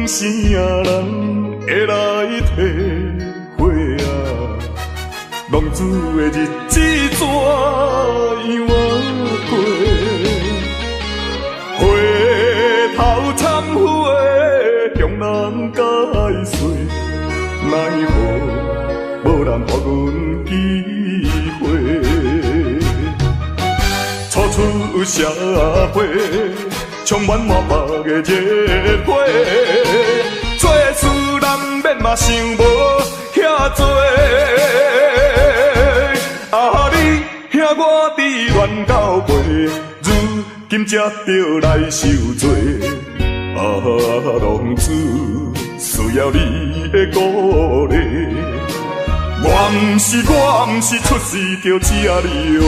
啥人会来体会啊？浪子的日子怎样过？回头忏悔，向人解释，奈何无人给阮机会？初出社会，充满满腹的热火，做事难免嘛想无遐多。啊，你兄我伫乱交陪，如今才着来受罪。啊，浪子需要你的鼓励。我毋是出世就吃你养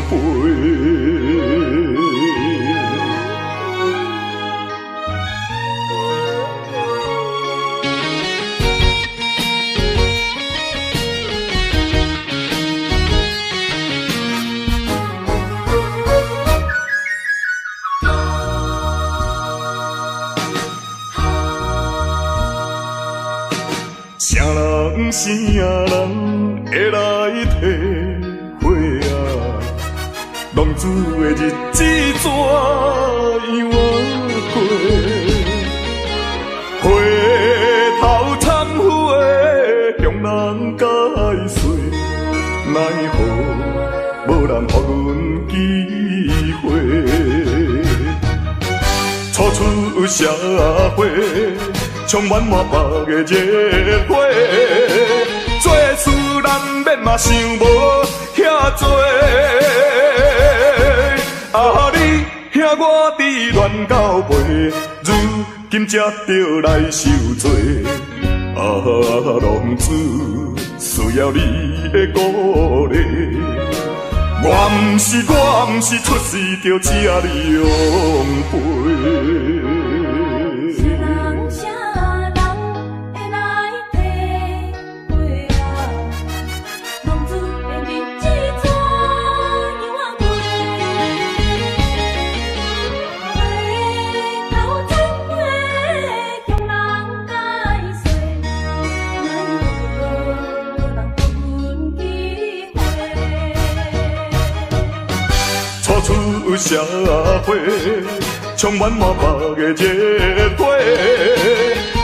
肥。啥人啥人会来体会啊？浪子的日子怎样过？回头忏悔，向人解释，奈何无人给阮机会？初出社会，充满满腹的热火，做事难免嘛想无遐多。啊，你兄我伫乱交陪，如今才着来受罪。啊，浪子需要你的鼓励。我毋是出世就吃你养肥。出社会，充满满腹的热火，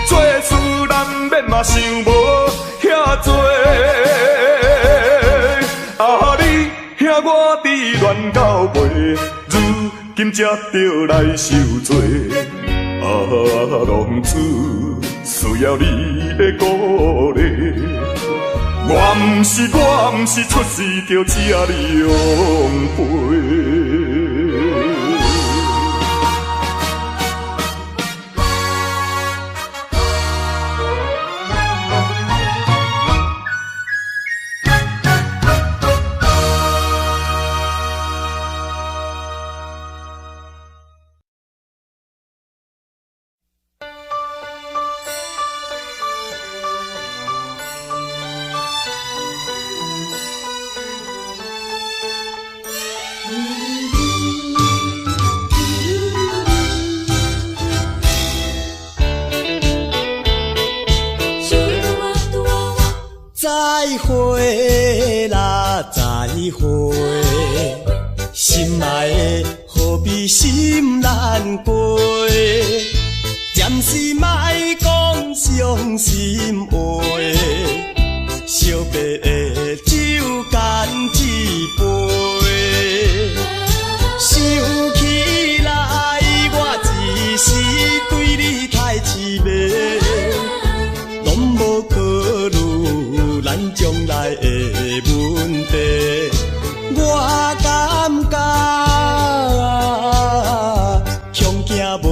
做事难免嘛想无遐多。啊，你兄我伫乱交陪，如今才着来受罪。啊，浪子需要你的鼓励。我毋是出世就吃你养肥。再会啦，再会，心爱的何必心难过？暂时莫讲伤心话，惜别的酒干一杯。想起来，我一时对你太痴迷，拢无考虑咱将来的问题。我感觉恐惊无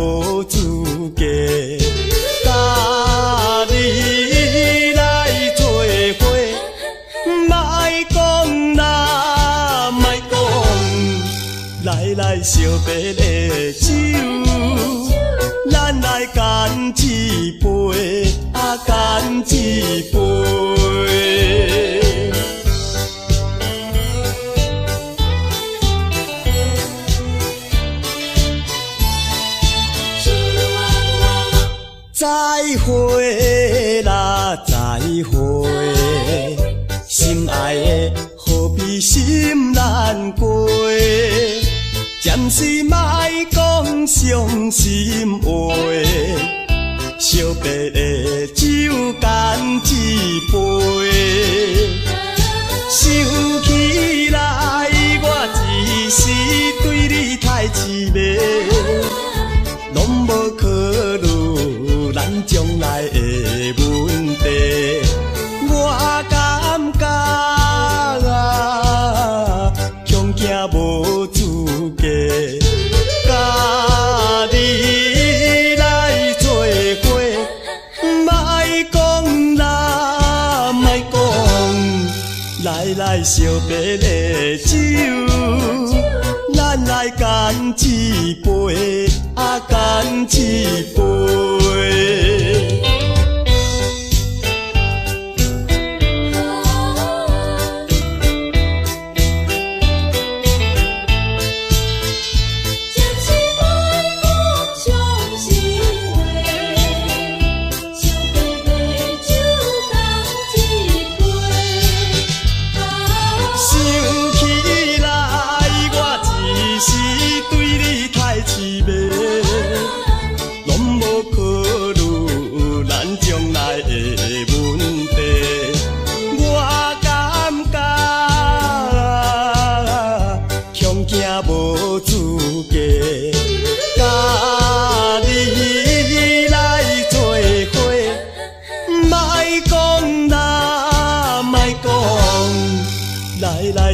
资格，甲你来做伙，莫讲啦，莫讲，来惜别的酒，咱来干一杯，干一杯。再会啦，再会，心爱的，何必心难过？暂时莫讲伤心话，惜别的酒干一杯。想起来，我一时对你太痴迷，拢无考虑咱将来的问题。我感觉恐惊无资格，甲你来做伙，莫讲啦，莫讲，来惜别的酒，咱来干一杯，干一杯。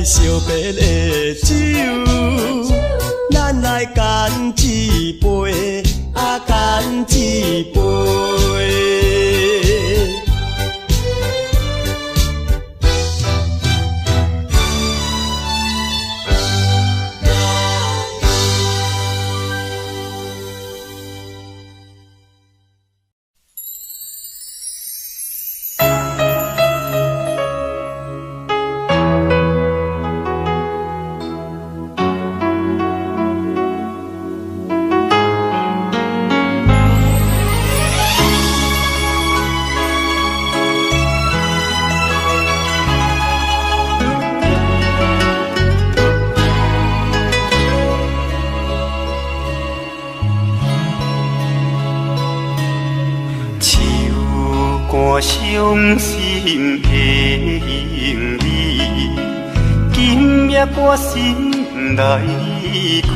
惜别的酒，咱来干一杯，干一杯。伤心的行李，今夜我心来开，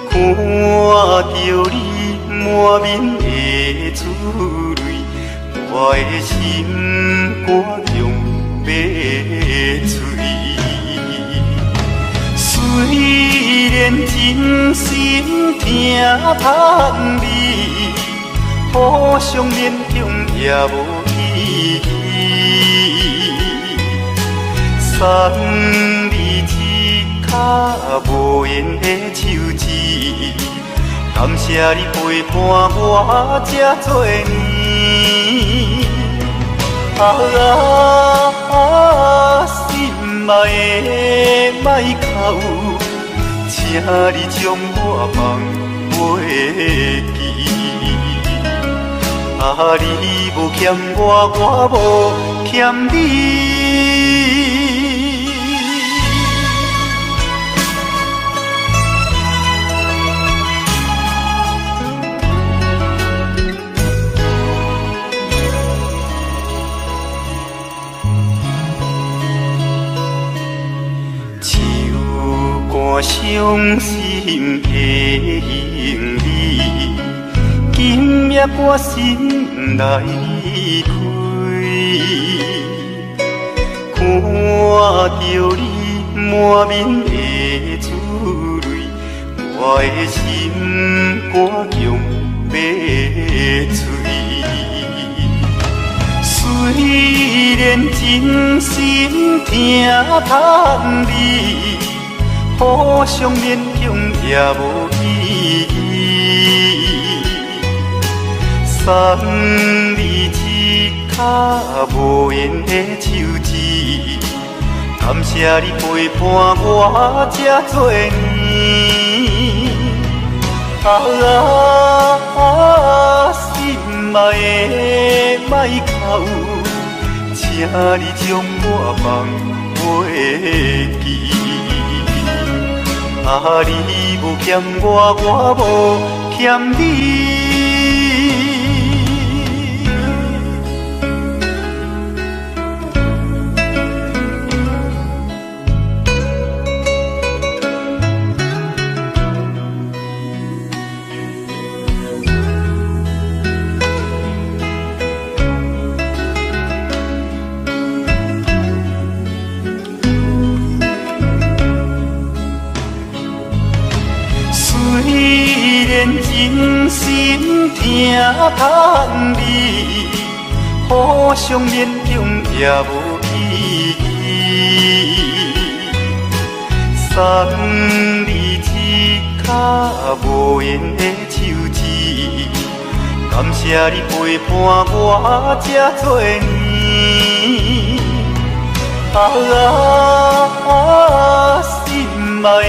看着你满面的珠泪，我的心肝强要碎。虽然真心疼盼你，互相勉强也无意义，送你一卡无言的手指，感谢你陪伴我这多年。心爱的莫哭，请你将我放袂记。你无欠我，我无欠你。手汗伤心的行李，今夜我心来开，看着你满面的珠泪，我的心肝强要碎。虽然真心疼盼你，互相勉强也无意义。送你一卡无言的手指，感谢你陪伴我这多年。嘛会莫哭，请你将我放袂记。啊，你无欠我，我无欠你。真心疼叹你，互相勉强也无意义。送你一脚无缘的手指，感谢你陪伴我这多年。心嘛会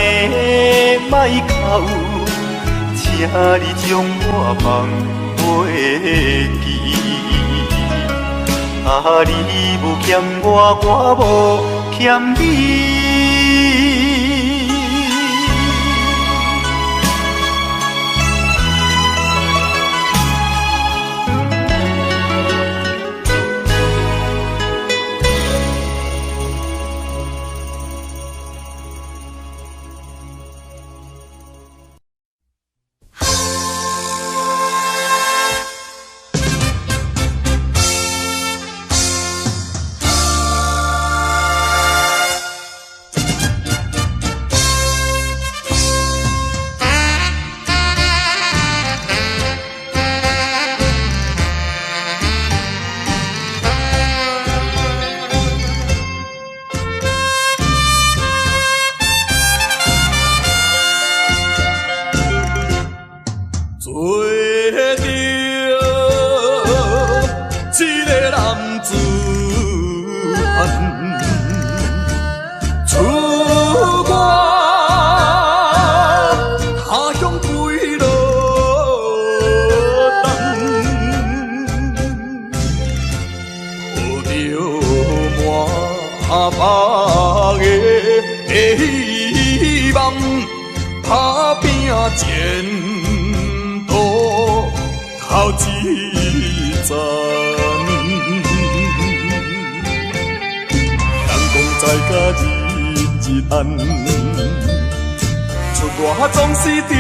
莫哭。请你将我放袂记，啊，你无欠我，我无欠你。我总是刁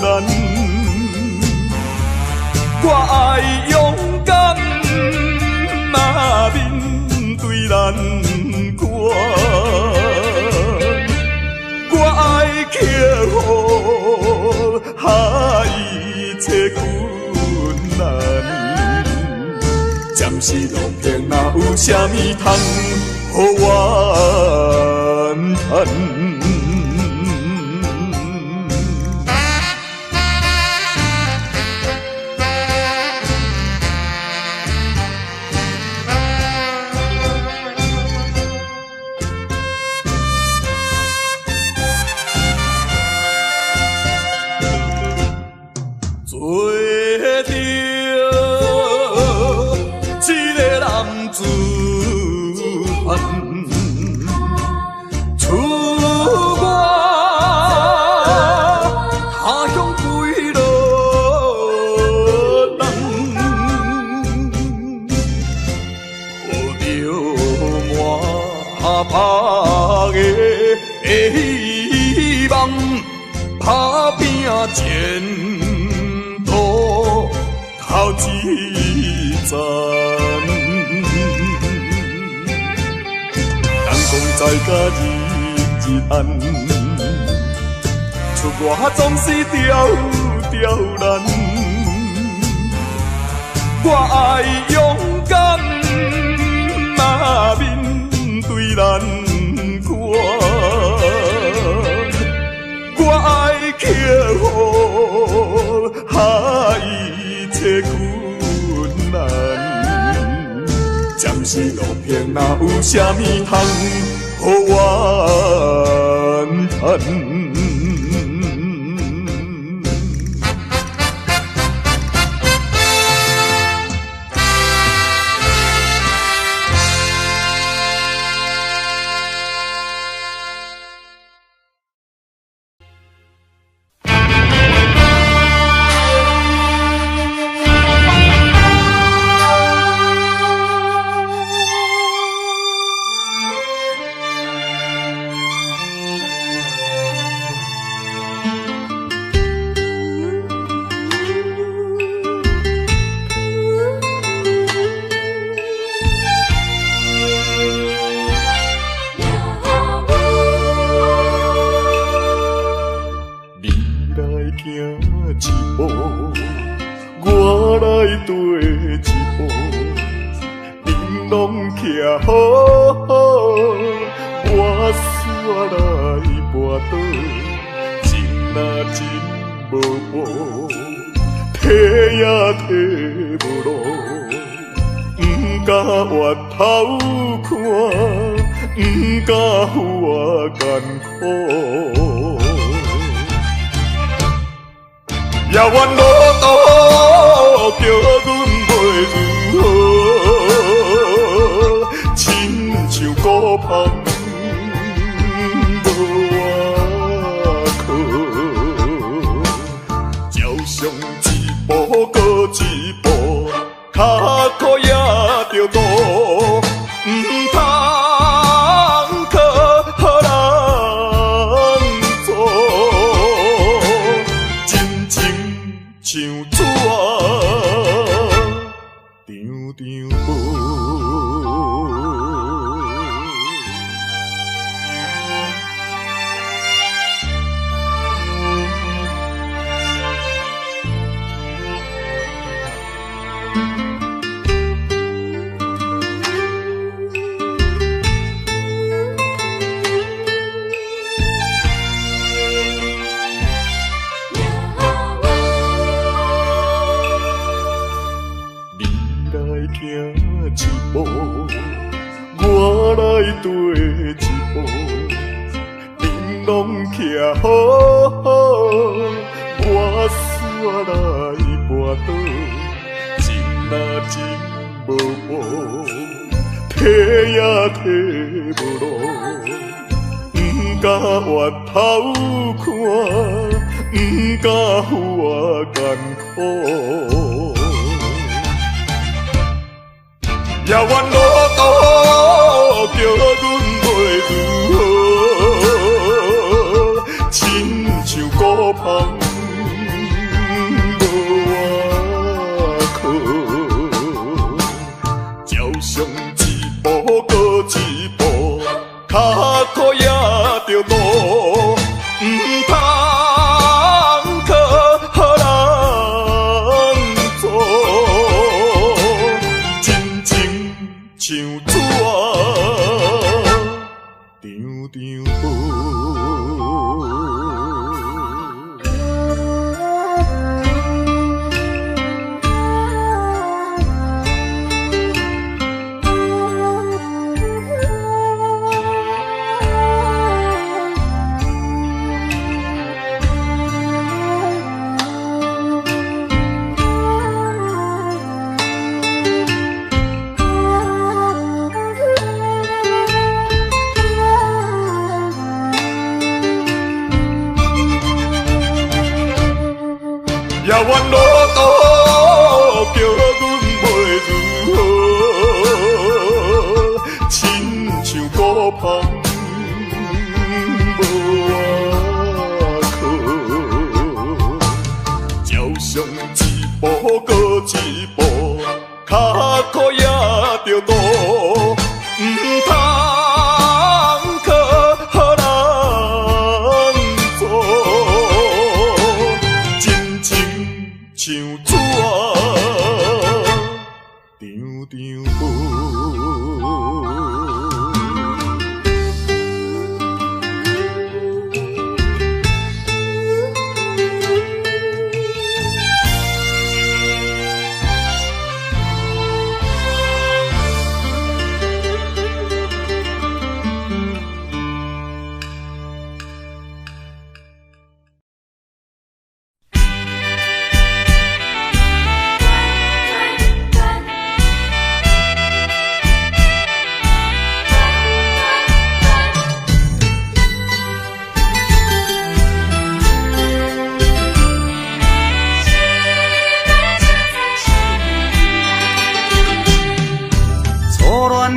难，我爱勇敢，嘛面对难关，我爱克服一切困难，暂时路平哪有啥物通予我怨叹。前途头一站，人讲在家日暗，出我总是刁难，我爱勇敢，嘛面对难关，我爱克服一切困难，暂时路平哪有啥物通予我怨叹。步，我来跟一步，恁拢徛好好，我煞来跋倒，真啊真无步，提也提无路，不敢回头看，不敢付我艰苦。遥远路途叫阮袂如何，亲像孤芳无靠，照常一步搁一步，脚苦也着渡，不通靠人做。像纸张张无，行一步，我来跟一步，恁拢徛好好，我煞来跋倒，真啊真无步，提也提无路，不敢回头看，不敢付我艰苦。遥远路途叫阮袂如何，亲像孤芳无靠，照常一步搁一步，脚苦也着渡，不通靠人做。像纸张张无。遥远路途叫阮袂如何，亲像孤芳无靠，照常一步搁一步，脚苦也着渡，不通靠人做。像纸张张无。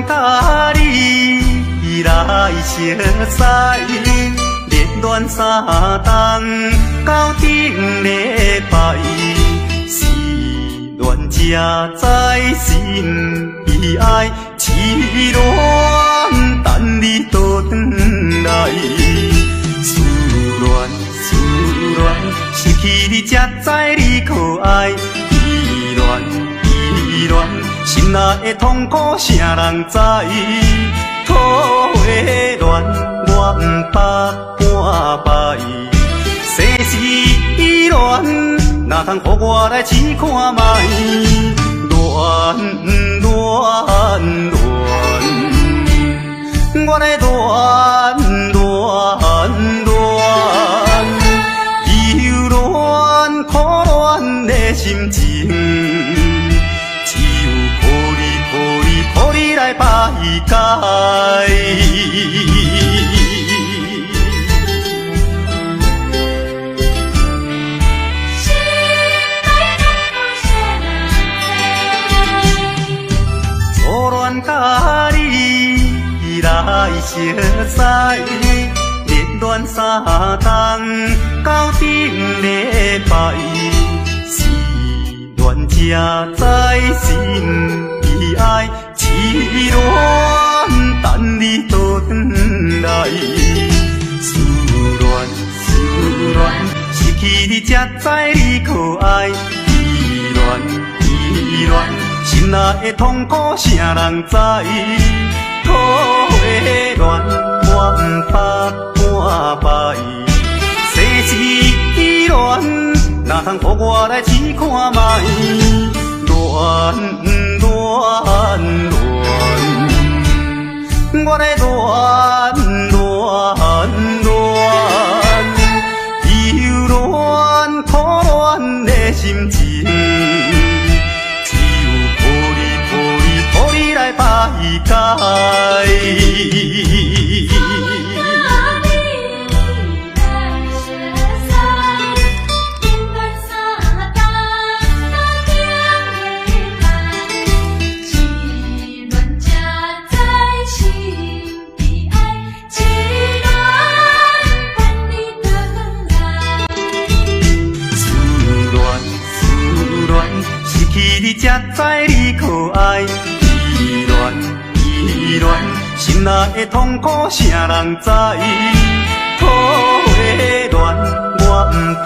甲你来相识，热恋3冬到顶礼拜，是恋才知心意爱，痴恋等你倒转来，思恋失去你才知你可爱。依恋依恋，心内的痛苦啥人知？土的恋我不捌半摆，世事依恋，哪通予我来试看覓？恋恋恋，我的恋恋恋，忧恋苦恋的心情，只有抱你来排解。甲你来熟悉，热恋三冬到顶礼拜，是恋才知心悲哀，痴恋等你倒转来，思恋失去你才知你可爱，依恋。心内的痛苦啥人知？土的恋我不捌半摆，世事依恋，哪通予我来试看覓？恋恋恋，我的恋恋恋，忧恋苦恋的心情。来排解。思恋失去你才知你可爱。依恋，心内的痛苦啥人知？土的恋我不捌半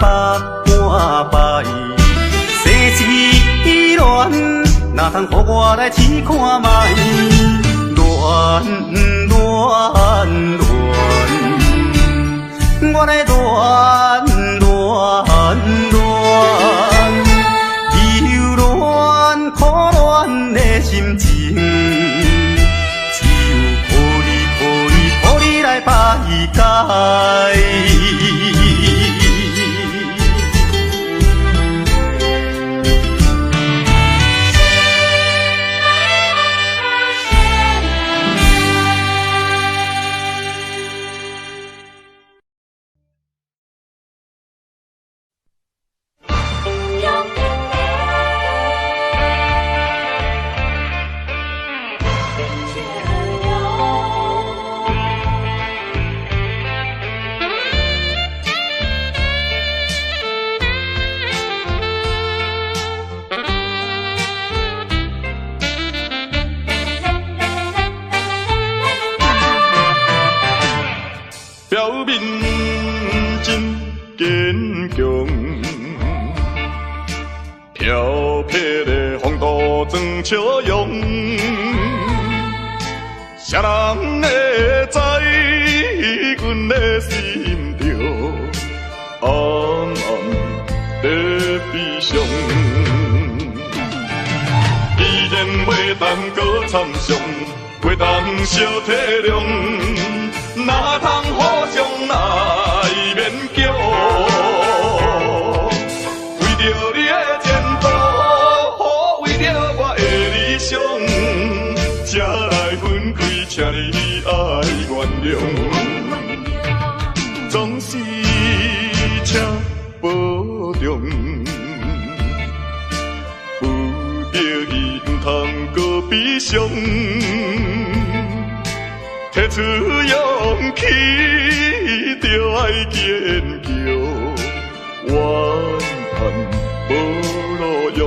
摆，世事依恋，哪通予我来试看覓？恋恋恋，我的恋恋恋，忧恋苦恋的心情。来排解。表面真坚强，飘撇的风度装笑容，谁人会知阮的心着暗暗在悲伤，依然袂当搁参详，袂当小体谅。哪通互相来勉强？为着你的前途，为着我的理想，才来分开，请你爱原谅。总是请保重，不得已唔通搁悲伤。提出勇气，就爱坚强，怨叹无路用。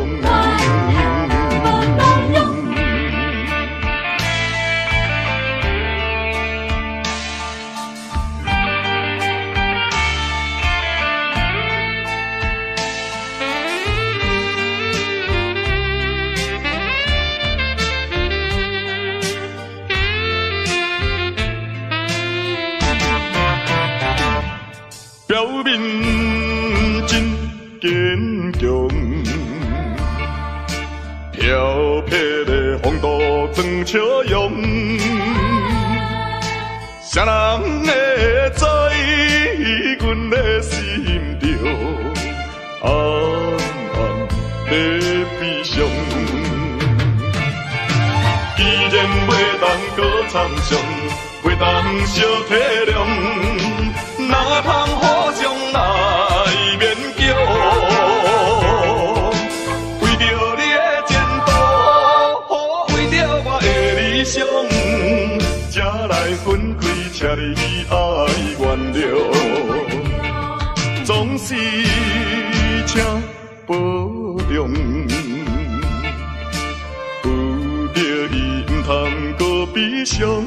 飘撇的风度装笑容，谁人会知阮的心中暗暗在悲伤？既然袂当搁参详，袂当相体谅，哪通互相来勉强？为着你的前途，为着我的理想，才来分开，请你爱原谅，总是请保重。通搁悲伤，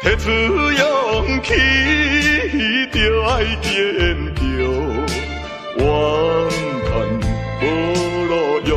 提出勇气，就爱坚强，怨叹无路用。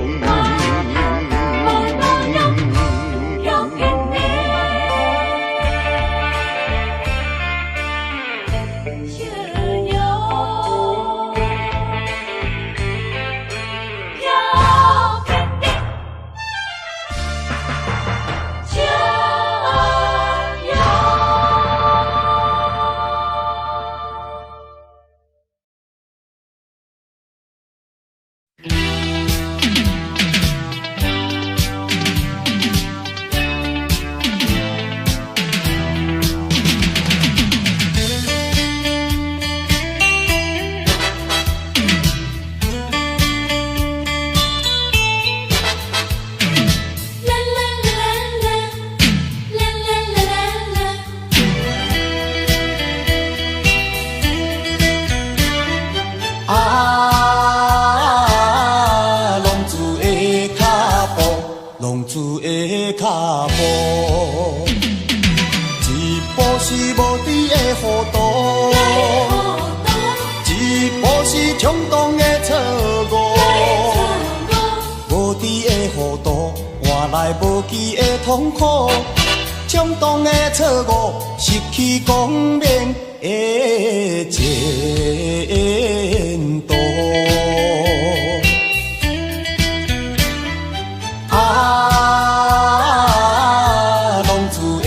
无期的痛苦，冲动的错误，失去光明的前途。浪子的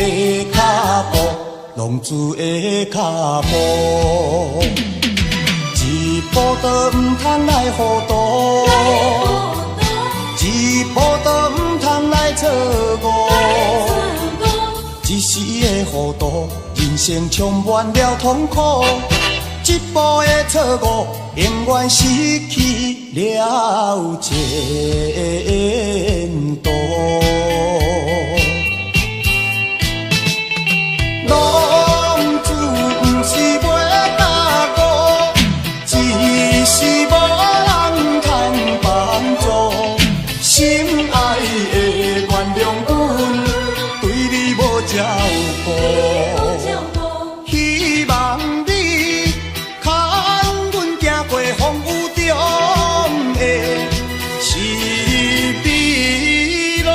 脚步，浪子的脚步，一步都唔通来糊涂。一步都唔通来错误，一时的糊涂，人生充满了痛苦。一步的错误，永远失去了前途。浪子不是袂踏步，只是无人通帮助。心爱的原谅阮，对你无照顾，希望你牵阮行过风雨中的是非路。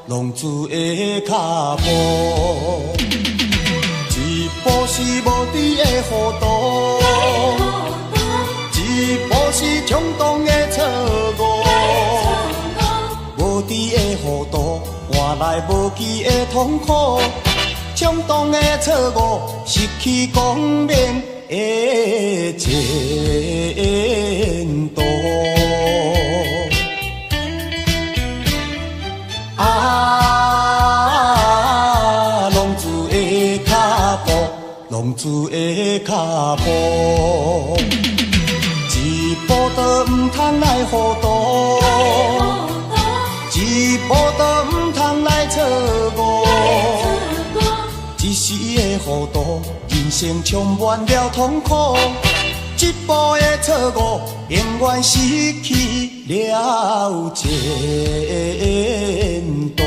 浪子的脚步，一步是无知的糊涂，一步是冲动的错误，无知的糊涂换来无期的痛苦，冲动的错误失去光明的前途。浪子的脚步，一步都唔通来糊涂，一步都唔通来错误，一时的糊涂，人生充满了痛苦。一步的错误，永远失去了前途。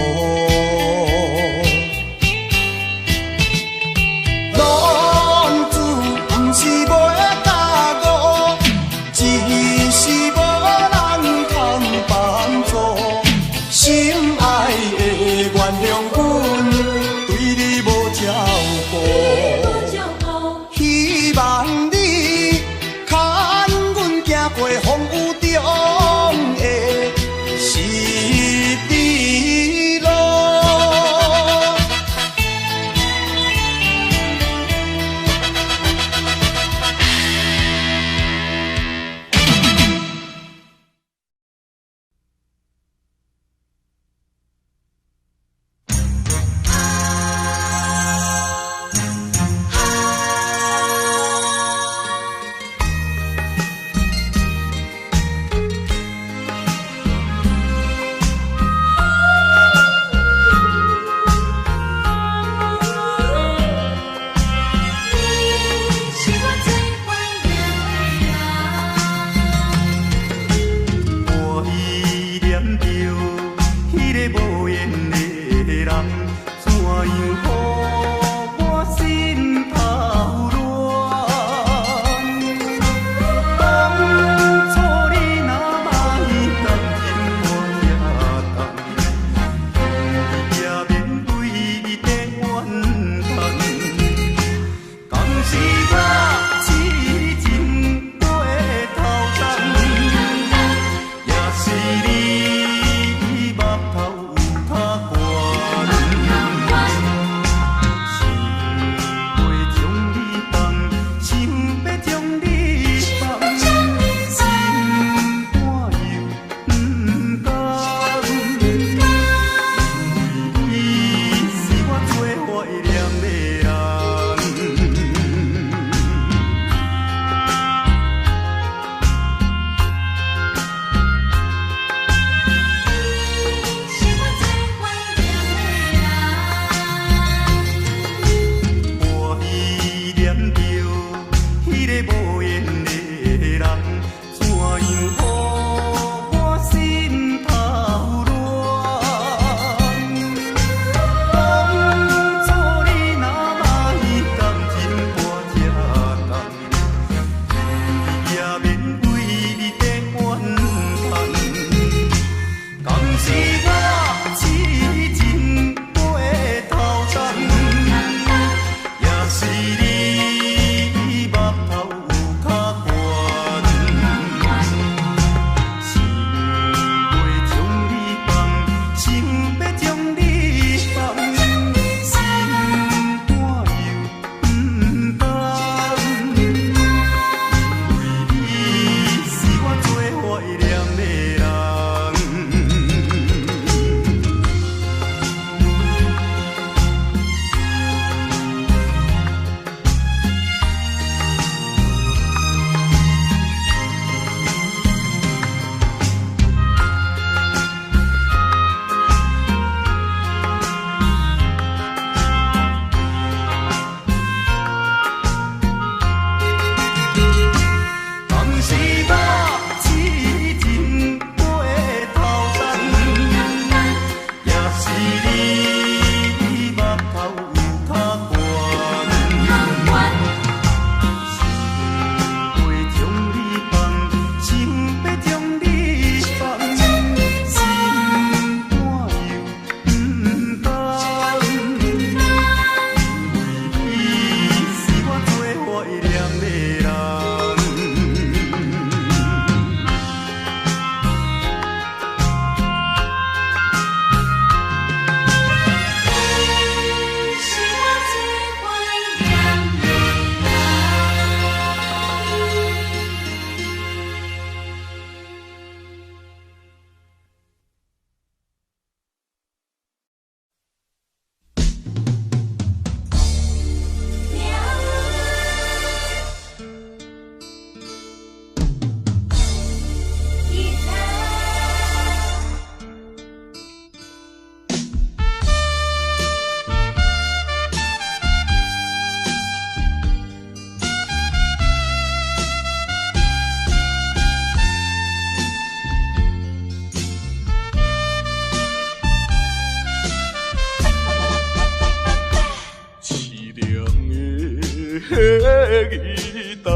吉他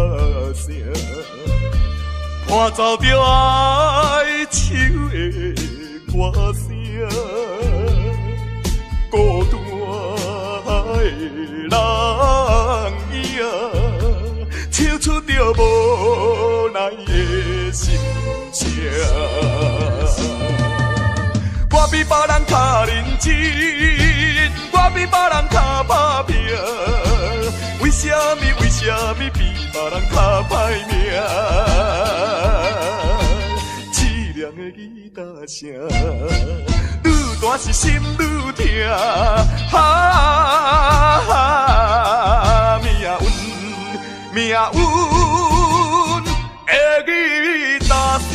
声，伴奏着哀愁的歌声，孤单的人影，唱出着无奈的心情。我比别人较认真，我比别人较打拼，为什么比别人较歹命？凄凉的吉他声，愈大是心愈痛，命运的吉他声。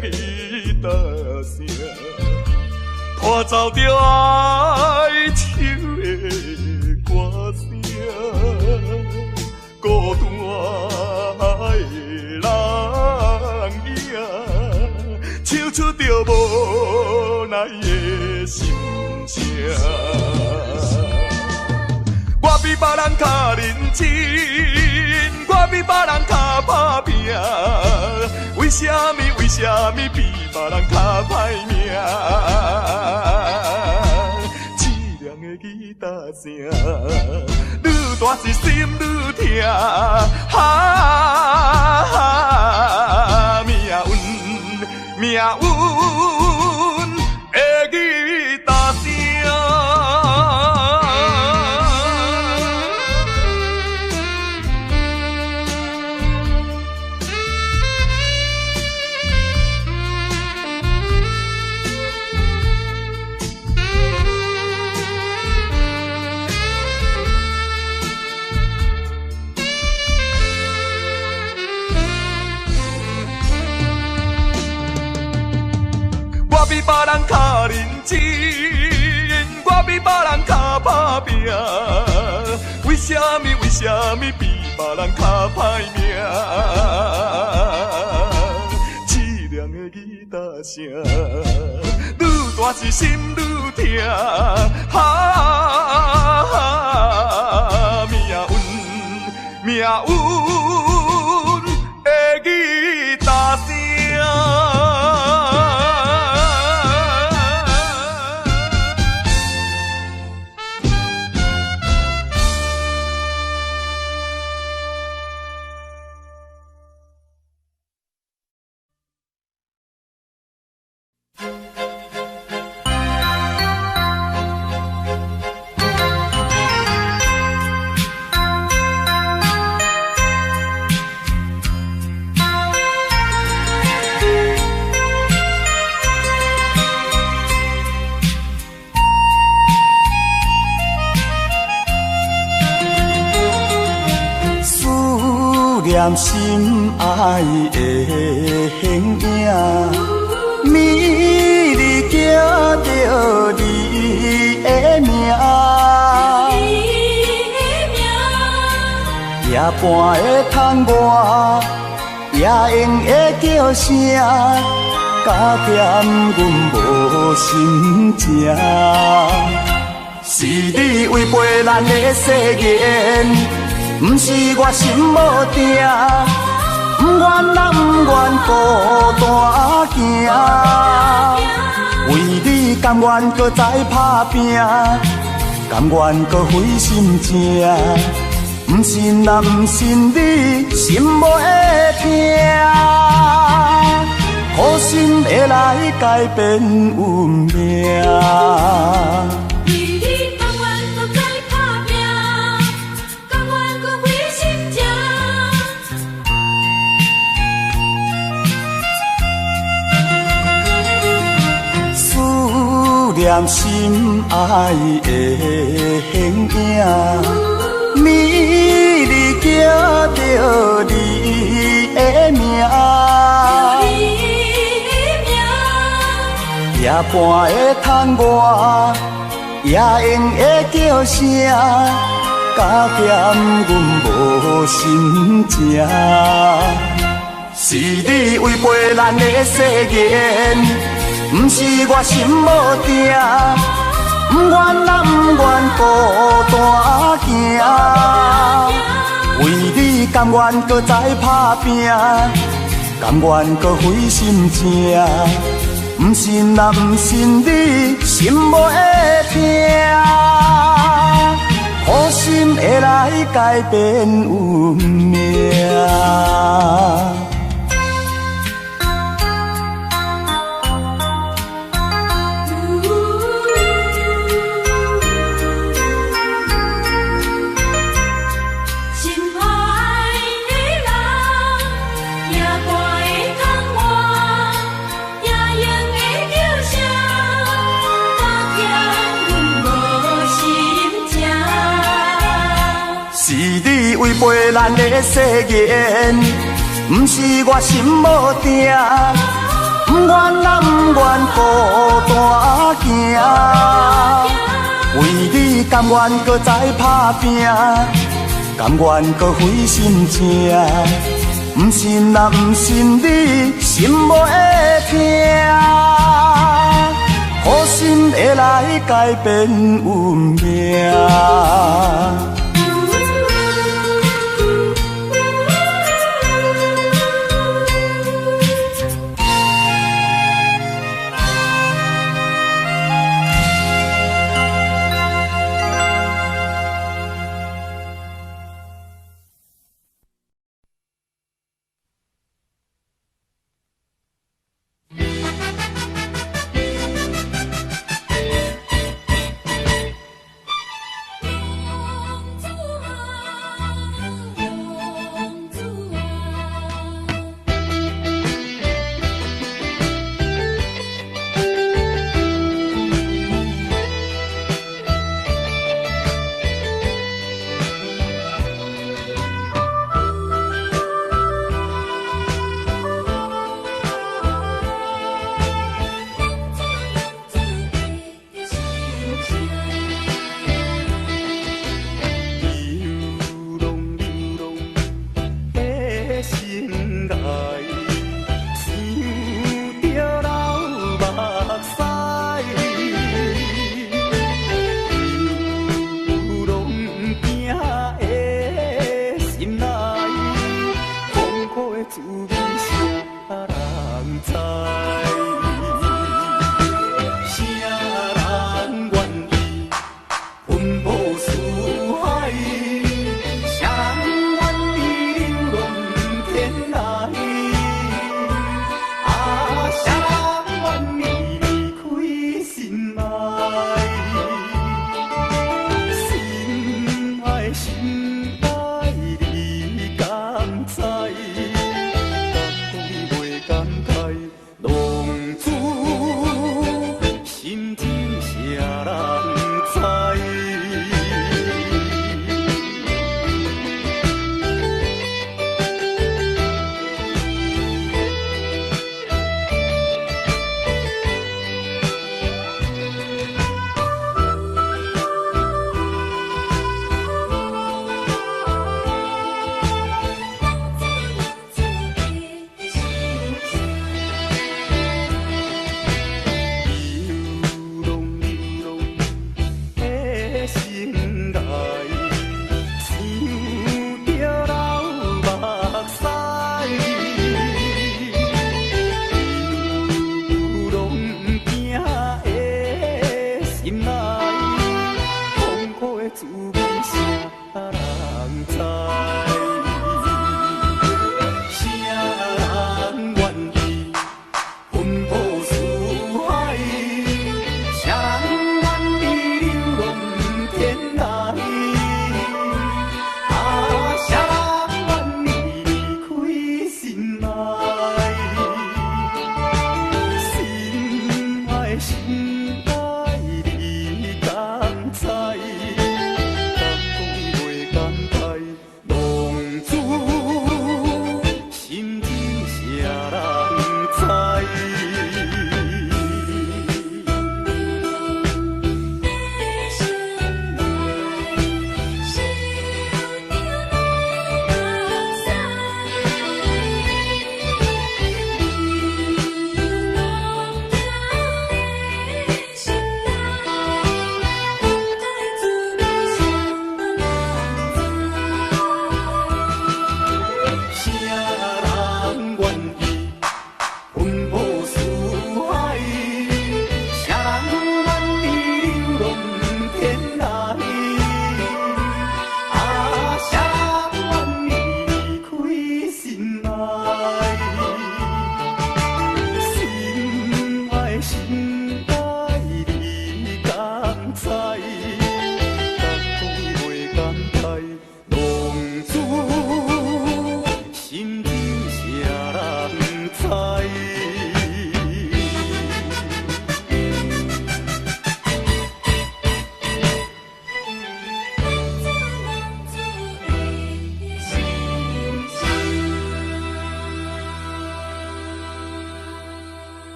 吉他声，伴奏着哀愁的歌声，孤单的人影，唱出着无奈的心情。我比别人较认真，我比别人较打拼，为什么比别人较歹命？凄凉的吉他声，愈大是心愈痛，命运的吉他声。我比别人较认真，我比别人较打拼，为什么比别人较歹命？凄凉的吉他声，愈大是心愈痛，命运的吉他声。念心爱的形影，美丽行着你的名，夜半的窗外，夜莺的叫声，加添阮无心情。是你违背咱的誓言。不是我心无定，不愿啦，不愿孤单行。为你甘愿搁再打拼，甘愿搁费心情。不信啦，不信你心无会痛，好心会来改变运命。念心爱的形影，美丽行着你的名，夜半的窗外，夜莺的叫声，加减阮无心情。是你违背咱的誓言，不是我心无定，不愿咱不愿孤单行。为你甘愿搁再打拼，甘愿搁费心情。不信啊，不信你心无会痛，好心会来改变运命。违背咱的誓言，不是我心无定，不愿咱不愿孤单行。为你甘愿搁再打拼，甘愿搁费心情。不信啊，不信你心无会痛，好心会来改变运命。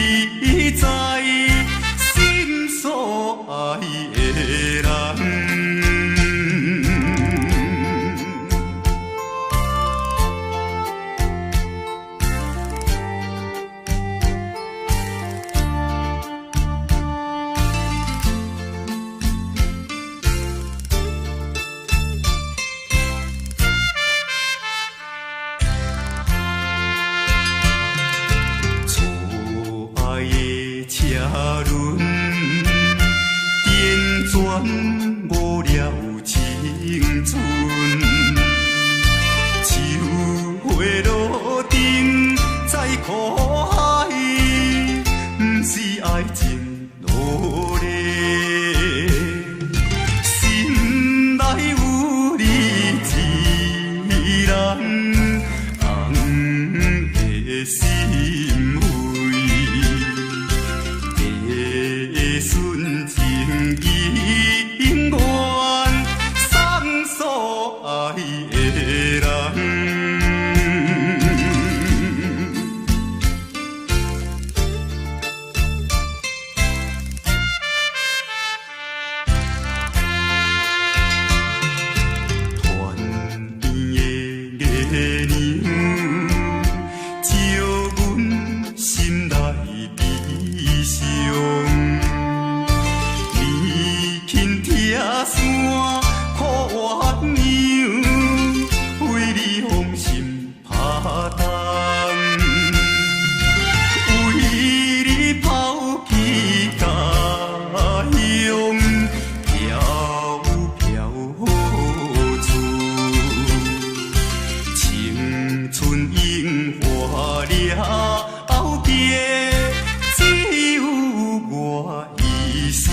知心所爱的人。车轮点转无了青春，秋花落定在苦海，不是爱情努力，心内有你一人，红的心扉。纯情永远送所爱的人。团边的月亮，照阮心内悲伤。山苦鸳鸯，为你芳心拍动，为你抛弃家乡，飘飘何处？青春樱花了后边，只有我一生。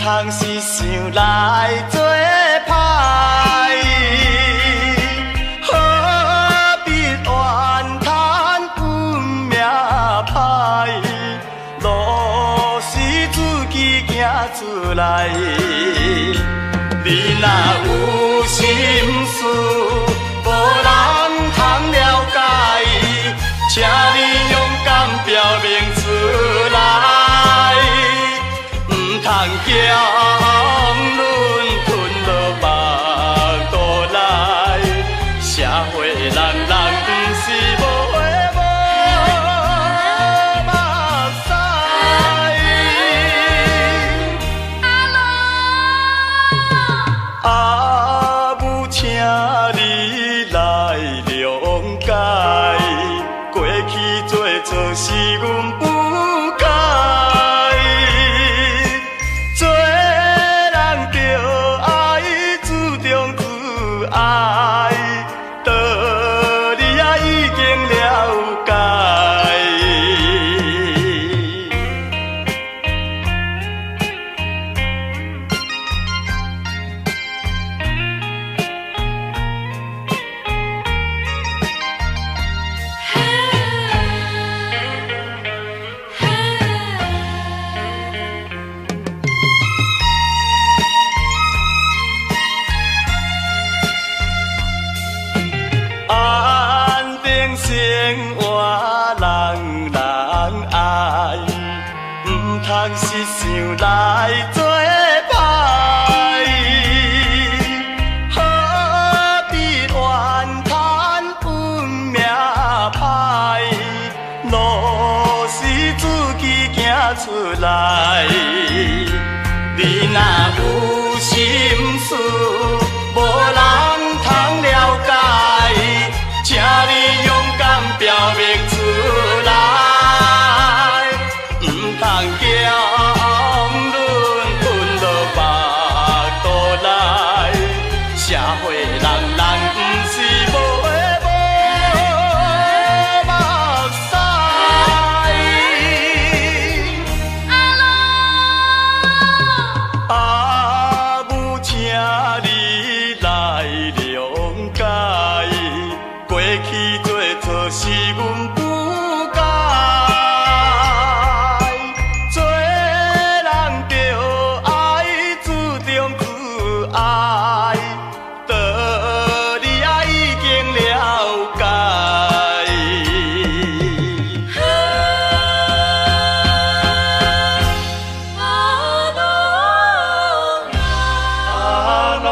通是想来做歹，何必怨叹运命歹？路是自己行出来，你若有心事，无人通了解，请你勇敢表明出来。通强论吞落目肚内，社会人人不是无话无目屎。阿母，请你来谅解，过去做错是阮不该。爱道理啊，已经了解。安定生活人人爱，不通是想来做歹，何必怨叹运出来。你若有心事，无人通了解，请你勇敢表明出来，唔通叫论滚落目肚内。社会人不是无的无目屎。阿母，请你来谅解，过去做错是阮不该。做人着爱注重自爱，道理啊已经了解。阿龙。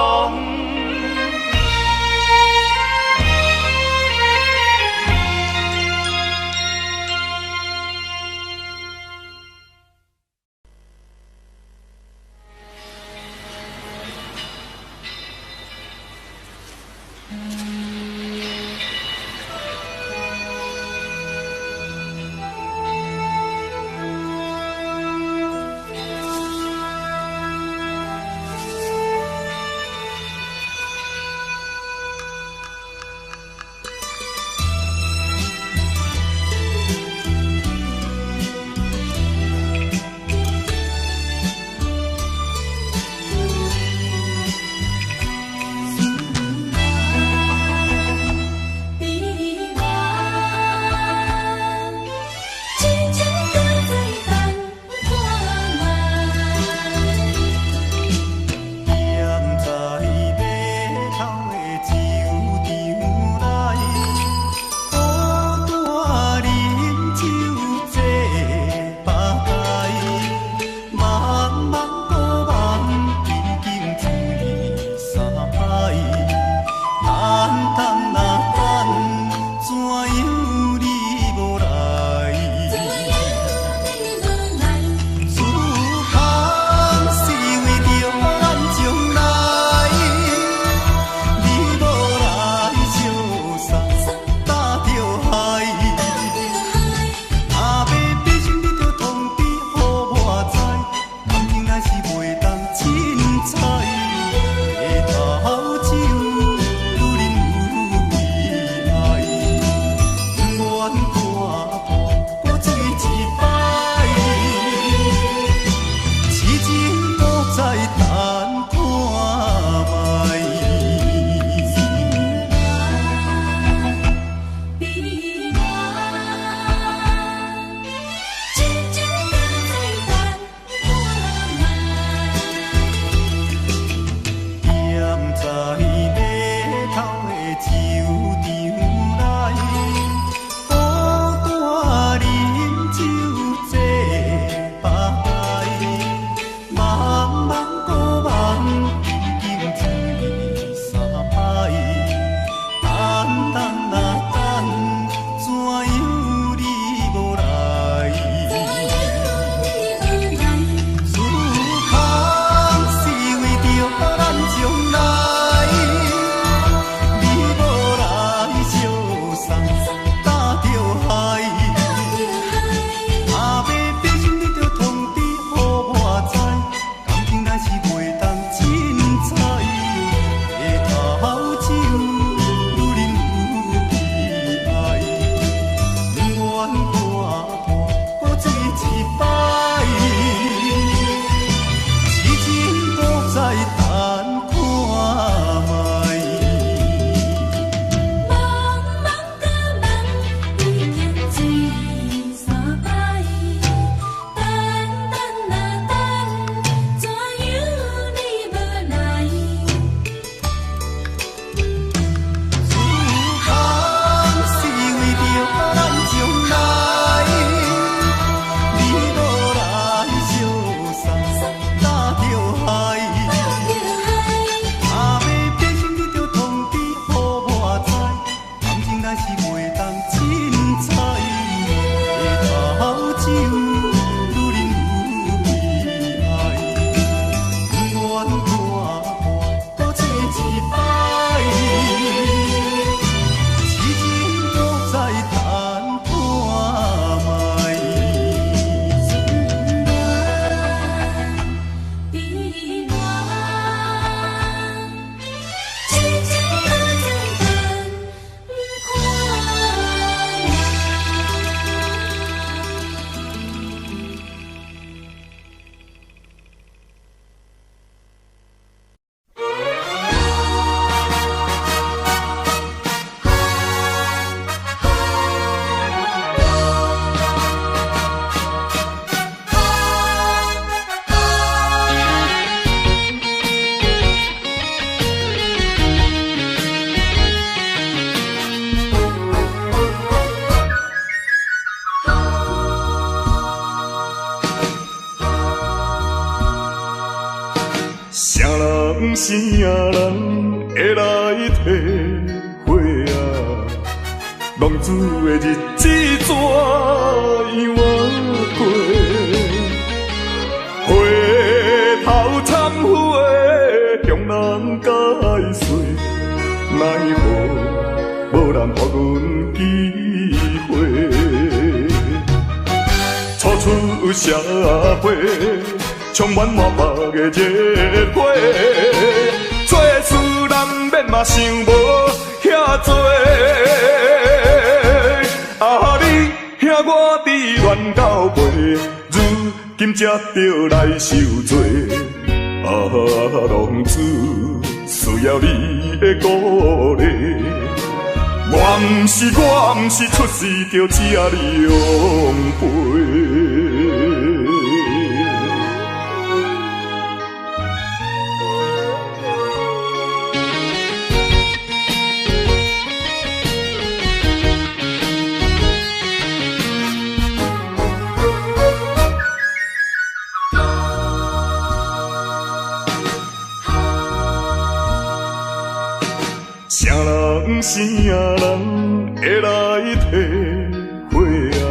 袂当凊彩的头酒，愈啉啥人会来体会啊？浪子的日子怎样过？回头忏悔，向人解释，奈何无人予阮机会？初出社会，充满满腹的热血，做事人免嘛想无遐多。啊，你兄我伫乱到尾，如今才着来受罪。啊，浪子需要你的鼓励。我毋是出世就吃你养肥。啥人啥人会来体会啊？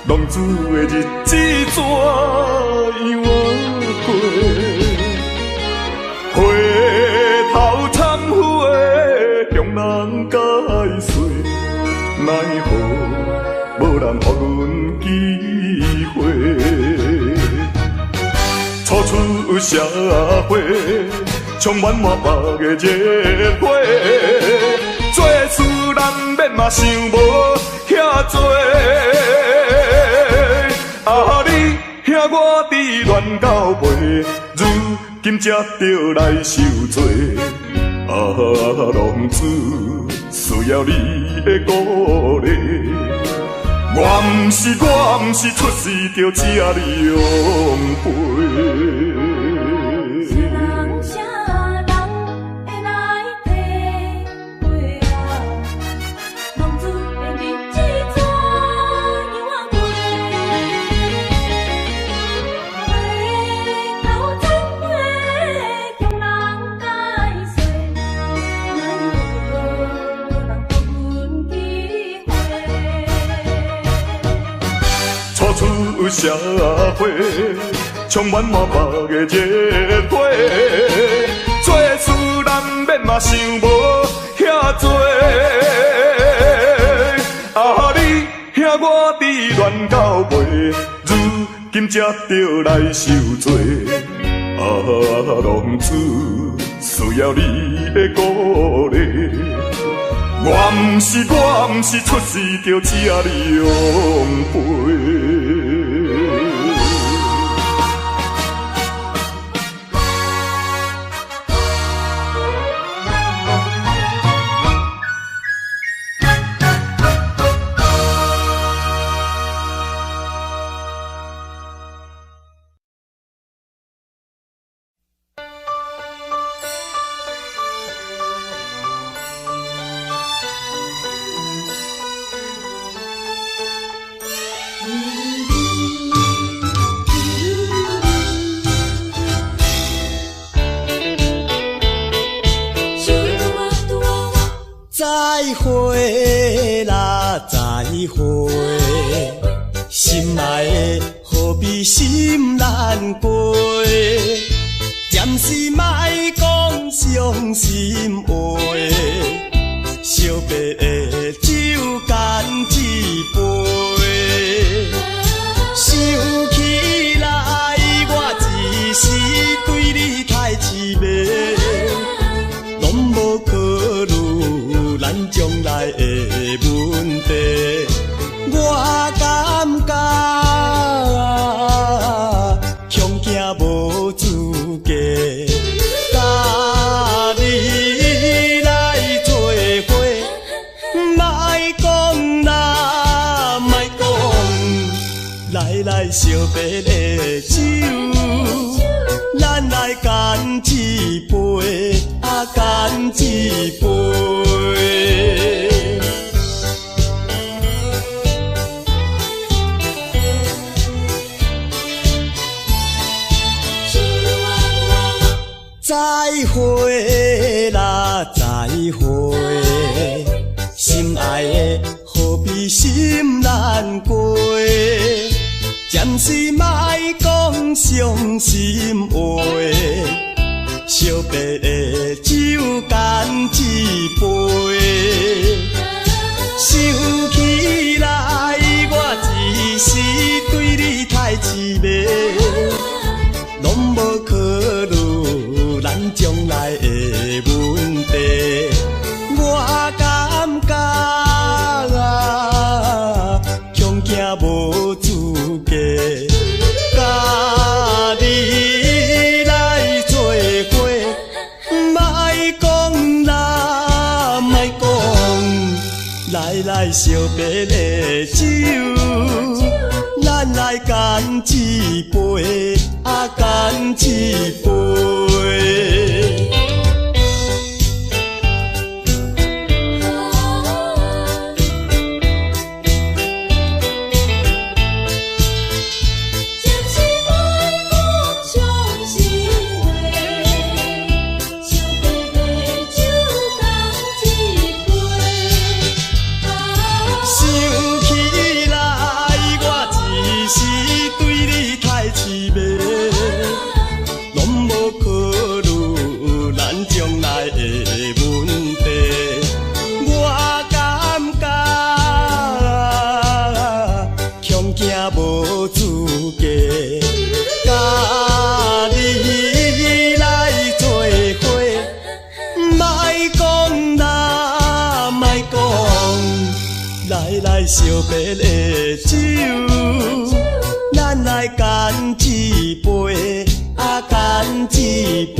浪子的日子怎样过？回头忏悔，向人解释，奈何无人予阮机会？初出社会，充满满腹的热血，做事人免嘛想无遐多。啊，你兄我伫乱到尾，如今才着来受罪。啊，浪子需要你的鼓励。我毋是出世就吃你养肥。出社会，充满满腹的热血，做事人免嘛想无遐多。啊，你兄我伫乱到尾，如今才着来受罪。啊，浪子需要你的鼓励。我毋是出世就吃你养肥。再会啦，再会，心爱的何必心难过？暂时莫讲伤心话，惜别的酒干一杯。想起来，我一时对你太痴迷，拢无考虑咱将来的问题。我感觉恐惊无资格，甲你来做伙，莫讲啦，莫讲，来惜别的酒，咱来干一杯，啊干一杯。再会，心爱的何必心难过？暂时莫讲伤心话，惜别的酒干一杯。想起来，我一时对你太痴迷，拢无考虑咱将来的问题。我感觉恐惊无资格，甲你来做伙，莫讲啦，莫讲，来惜别的酒，咱来干一杯，干一杯。无资格，甲你来做伙，莫讲啦，莫讲，来惜别的酒，咱来干一杯，干一杯。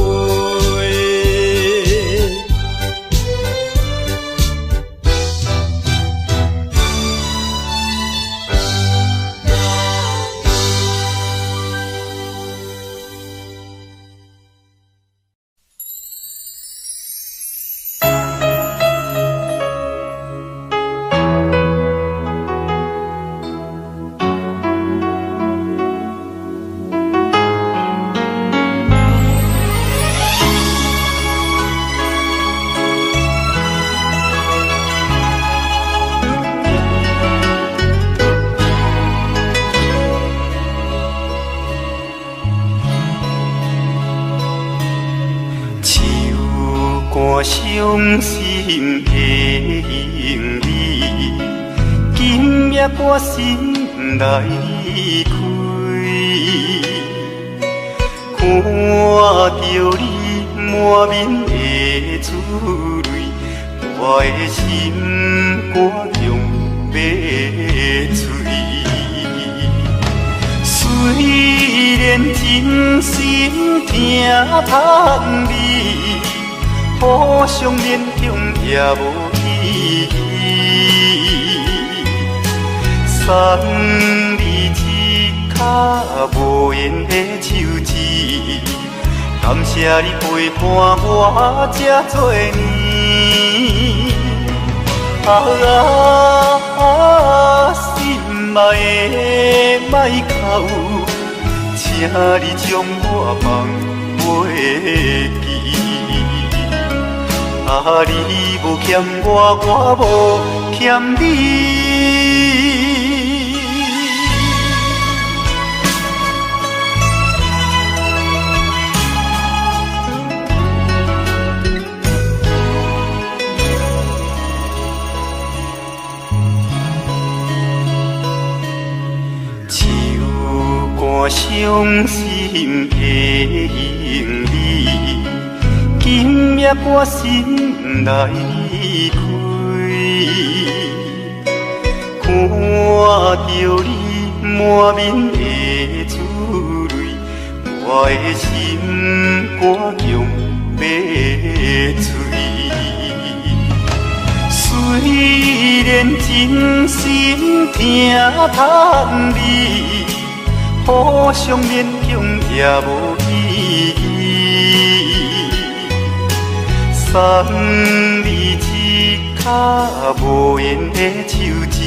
伤心的行李，今夜我心来开，看着你满面的珠泪，我的心肝强要碎。虽然真心疼痛你，互相勉强也无意义，送你一卡无言的手指，感谢你陪伴我这多年。心爱的莫哭，请你将我放袂记。你无欠我，我无欠你。手竿伤心的行李，今夜我心来开，看着你满面的珠泪，我的心肝强要碎。虽然真心疼痛你，互相勉强也无意义。送你一卡无言的手指，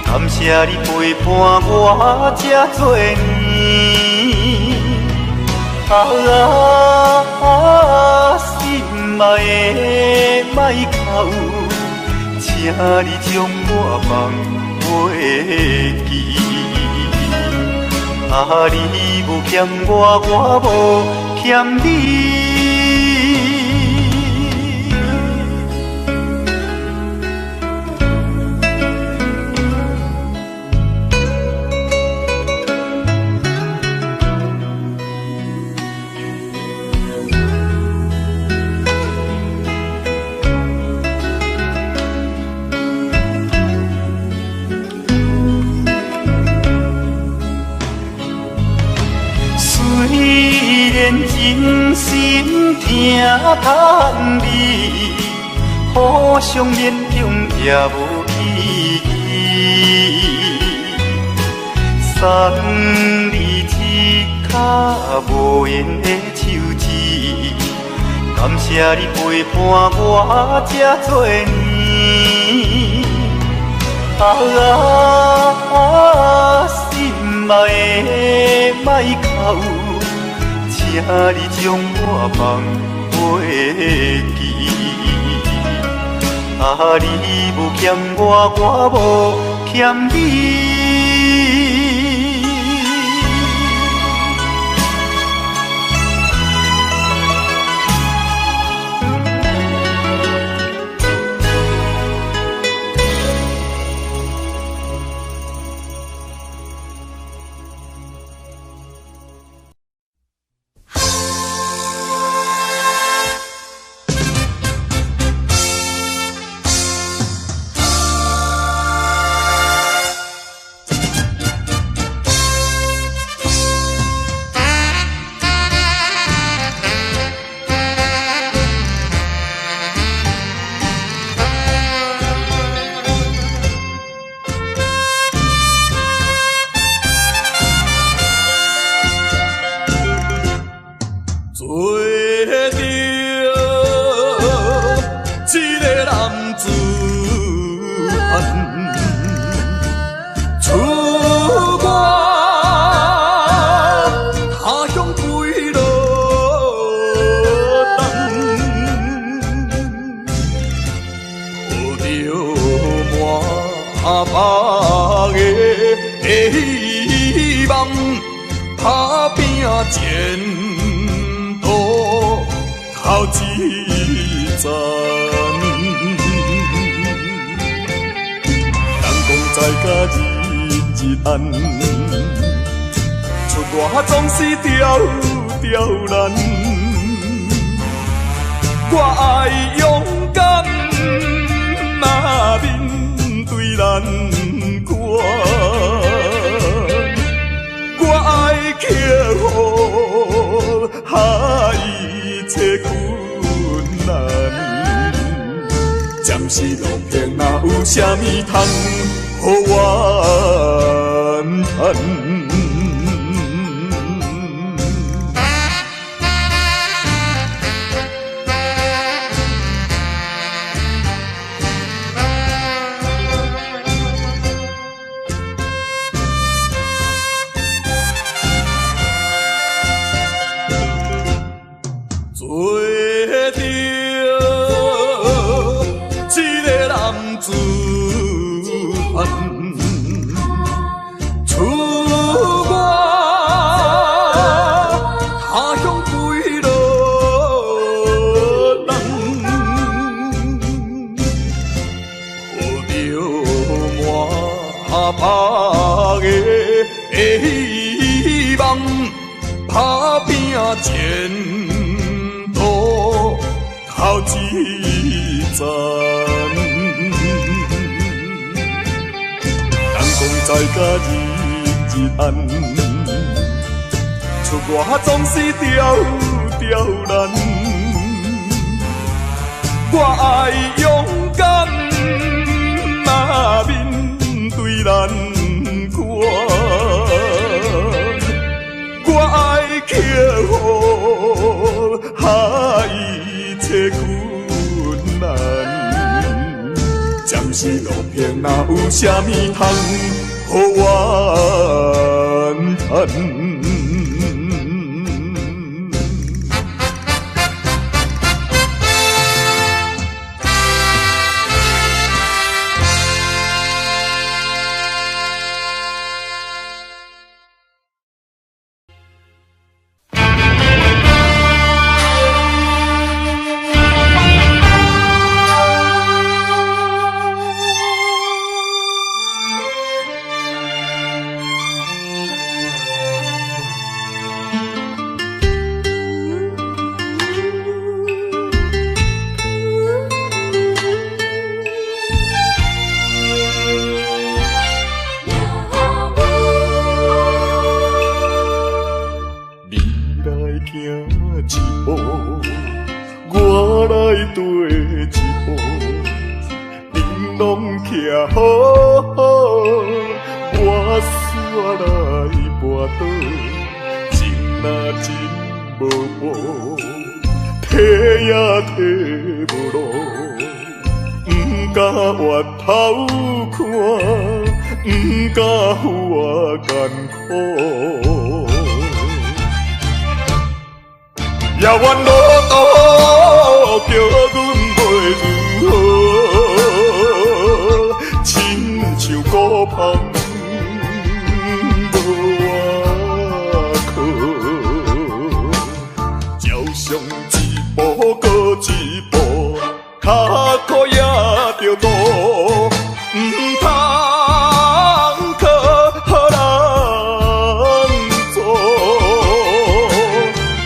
感谢你陪伴我这多年。心爱的莫哭，请你将我放袂记。啊，你无欠我，我无欠你。虽然真心疼叹你，互相勉强也无意义。送你一脚无缘的手指，感谢你陪伴我这多年。啊，心爱的莫哭，请你将我放袂记。啊，你无欠我，我无欠你。前途头一站，人讲在甲日暗，出外总是刁难。我爱勇敢，面对难关。我爱克服一切困难，暂时路边哪有啥物通予我叹？希望打拼前途头一站，人讲在甲日暗，出外总是刁难。我爱勇敢，面对难关。我爱克服一切困难，暂时路边哪有啥物通予我叹？对一步，恁拢徛好好，我煞来跋倒，情若真无报，体也体无路，不敢越头看，不敢付我艰苦。遥远路途叫阮袂如何，亲像孤芳无外靠，朝上一步搁一步，脚苦也着渡，唔通靠予人做。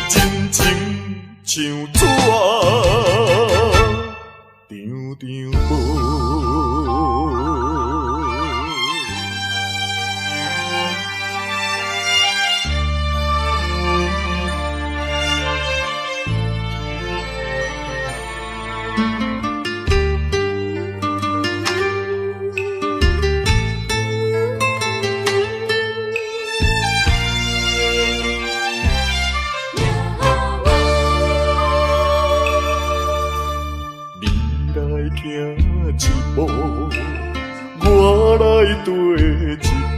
像纸啊，张张无。行一步，我来跟一步，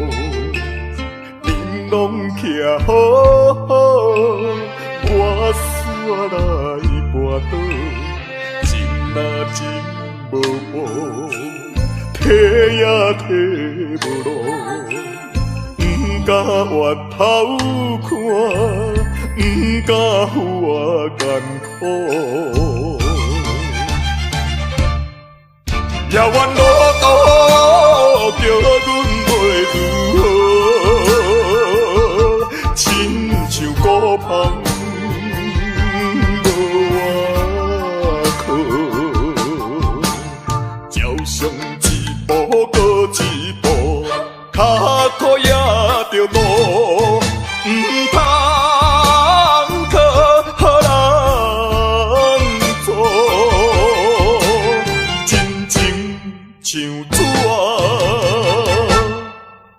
恁拢徛好好，我煞来跋倒，情若真无报，体也体无路，不敢越头看，不敢付我艰苦。遥远路途叫阮袂如何，亲像孤芳无外靠，朝上一步搁一步，脚苦也着渡，唔通靠予人做。像纸啊，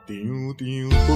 张张无。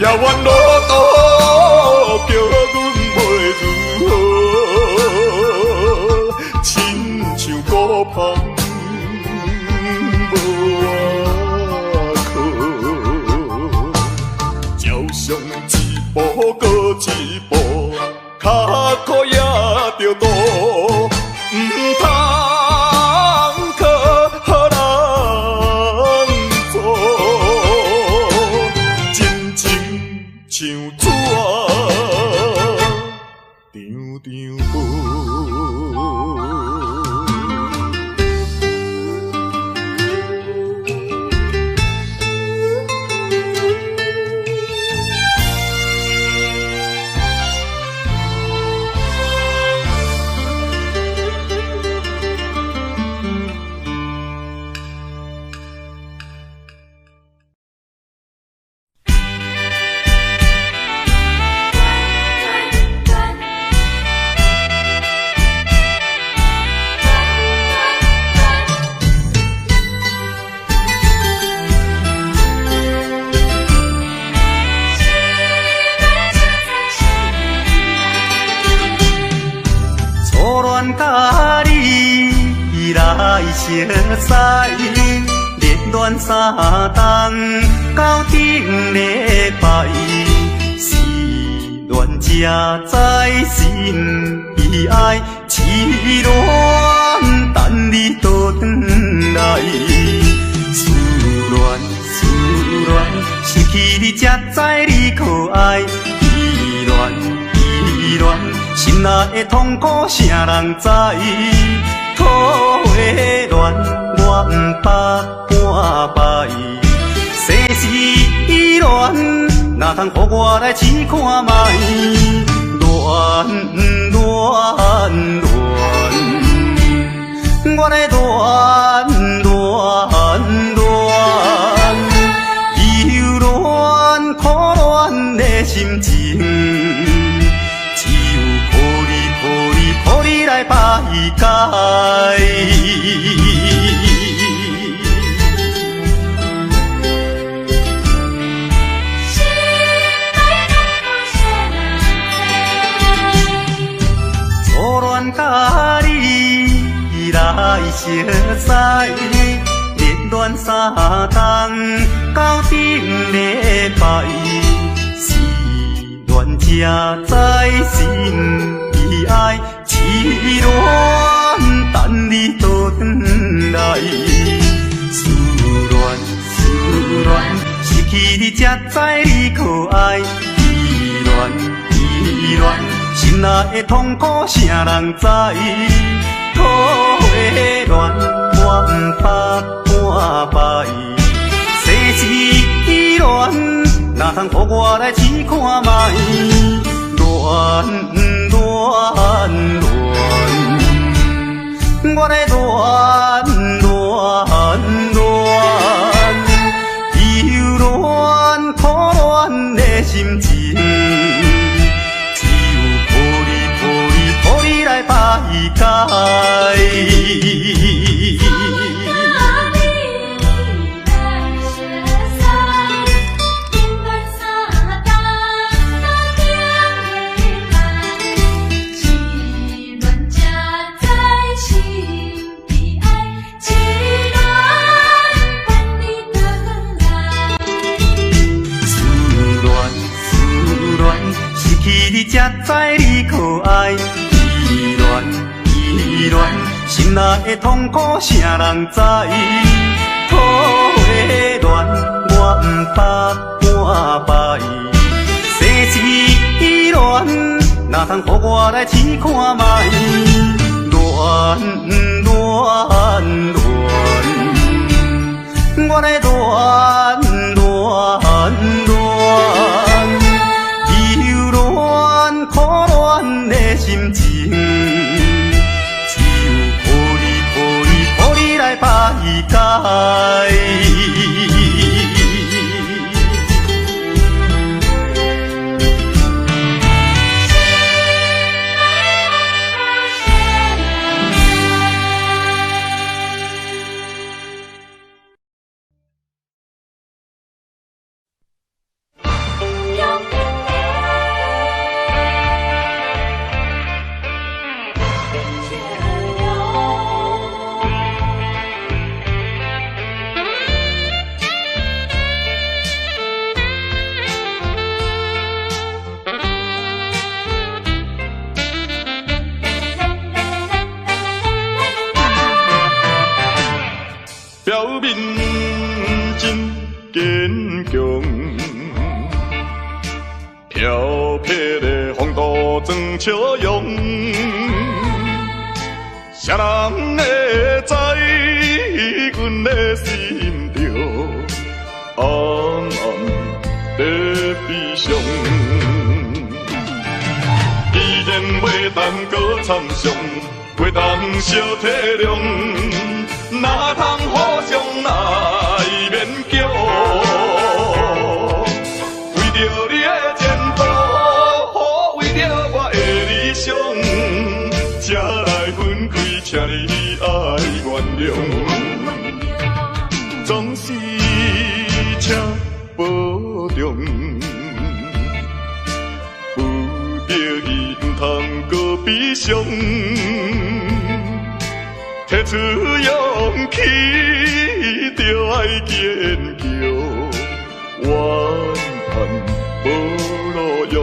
遥远路途叫阮袂如何，亲像孤芳无外靠，朝上一步搁一步，脚苦也着渡，唔通靠予人做。像纸啊，张张无。甲你来相识，热恋三冬到顶礼拜，是恋才知心意爱，痴恋等你倒转来，思恋失去你才知你可爱，依恋。心内的痛苦谁人知？土的恋我不捌半摆，世事恋哪通予我来试看卖？恋，我来恋，忧恋苦恋的心情，只有靠你来排解。初恋甲你来熟悉，热恋三冬到顶礼拜，是恋才知心悲哀，痴恋等你倒转来。思恋，失去你才知你可爱，依恋，心内的痛苦谁人知？土的恋我不捌半摆，世事恋哪通予我来试看卖？恋，我来恋，忧恋苦恋的心情，只有靠你来排解。你才知你可爱，依恋，心内的痛苦谁人知？土的恋我不捌半摆，世事恋哪通予我来试看卖？恋，我来恋，苦恋的心情，只有靠你来排解。表面真坚强，漂泊的风度装笑容，谁人会知阮的心着暗暗在悲伤？既然袂当搁参详，袂当小体谅，哪通互相来勉强？为着你的前途，为着我的理想，才来分开，请你爱原谅。总是请保重，不得已唔通搁悲伤。提出勇气，就爱坚强，怨叹无路用。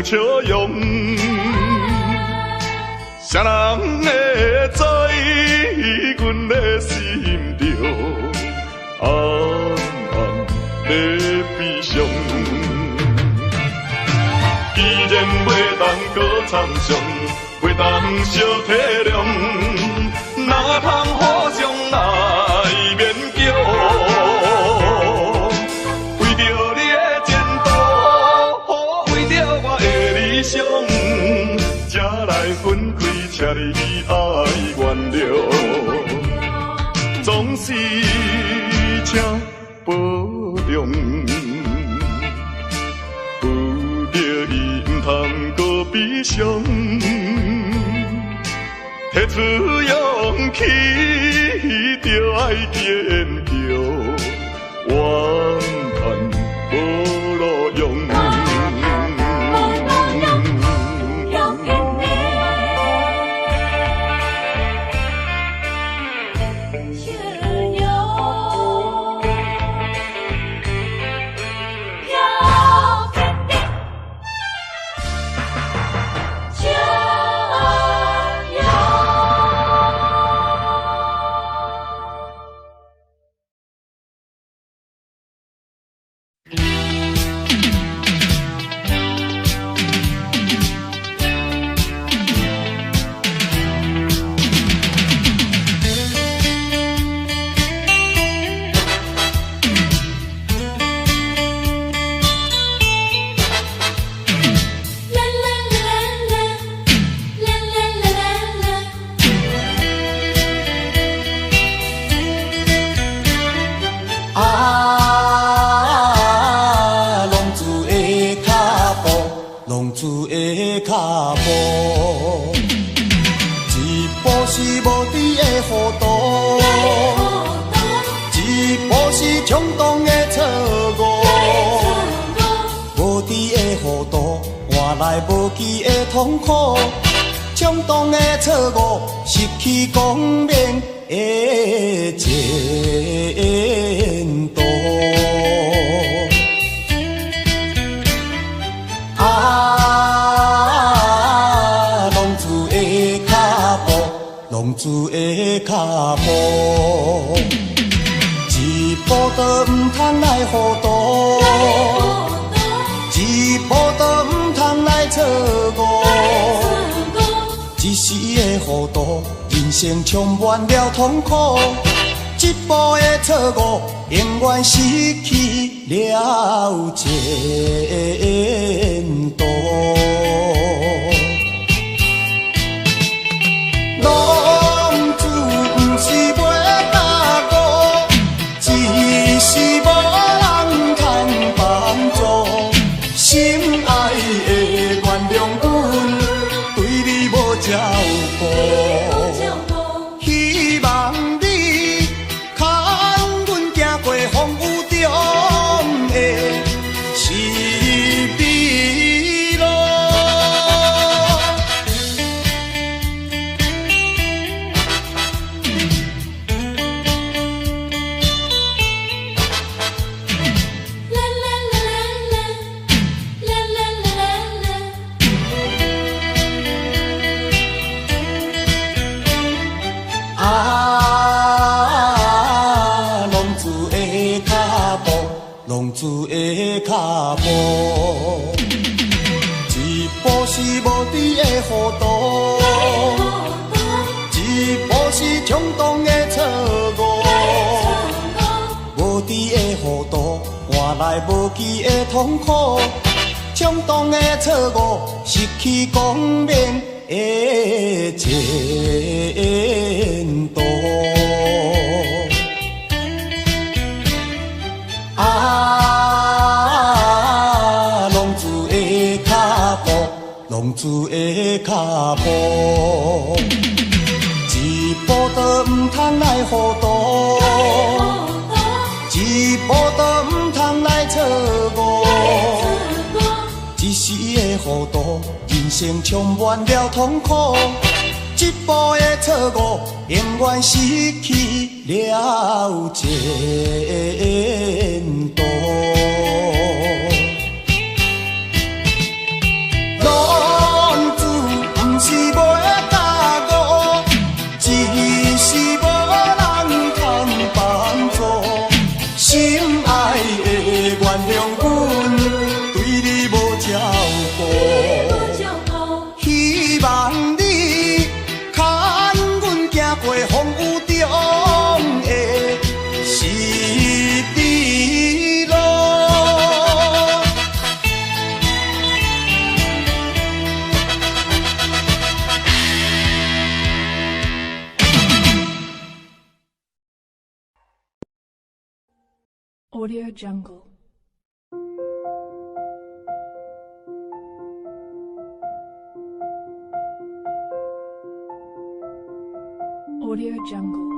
笑容。谁人会知阮的心中暗暗在悲伤？既然袂当搁参详，袂当相体谅，哪通互相来勉强？为着你的前途，为着我的理想，才来分开，请你爱原谅。总是请保重。通搁悲伤，提出勇气，就爱坚强，怨叹无路用。无期的痛苦，冲动的错误，失去光明的前途。浪子的脚步，浪子的脚步，一步都唔通来糊涂。一步都唔通来错误，一时的糊涂，人生充满了痛苦。一步的错误，永远失去了前途。浪子不是袂打鼓，只是无人通帮助。心爱的原谅阮，对你无照顾，希望你牵阮行过风雨中的是美路。浪子的脚步，一步是无知的糊涂，一步是冲动的错误，无知的糊涂换来无期的痛苦，冲动的错误失去光明的前途。浪子的脚步，一步都唔通来糊涂，一步都唔通来错误，一时的糊涂，人生充满了痛苦。一步的错误，永远失去了前途。浪 Audio Jungle. Audio Jungle.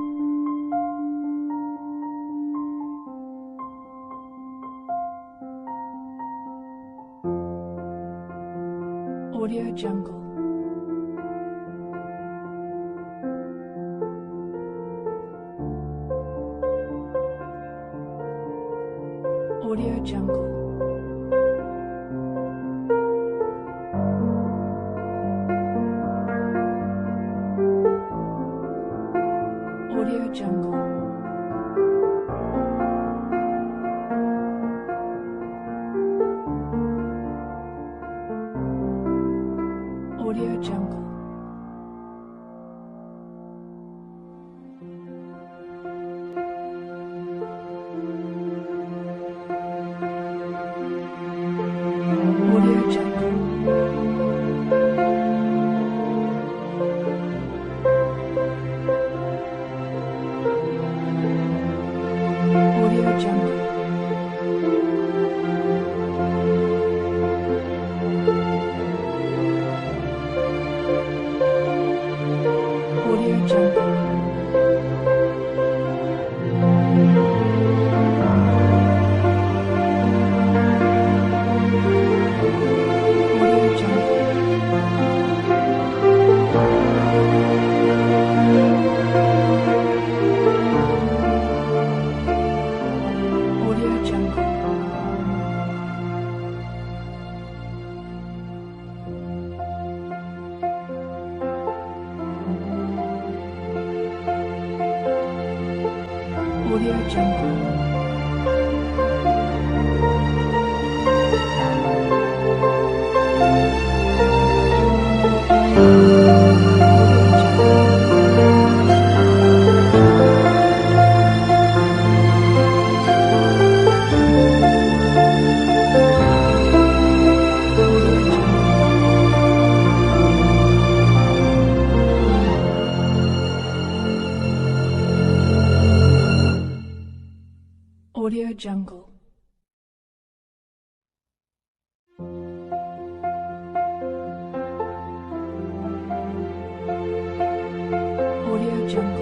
Audio Jungle. Audio Jungle. Audio Jungle. Audio Jungle. Audio Jungle. Audio Jungle. Audio Jungle. Audio Jungle. Audio Jungle. Audio Jungle. Audio Jungle. Audio Jungle.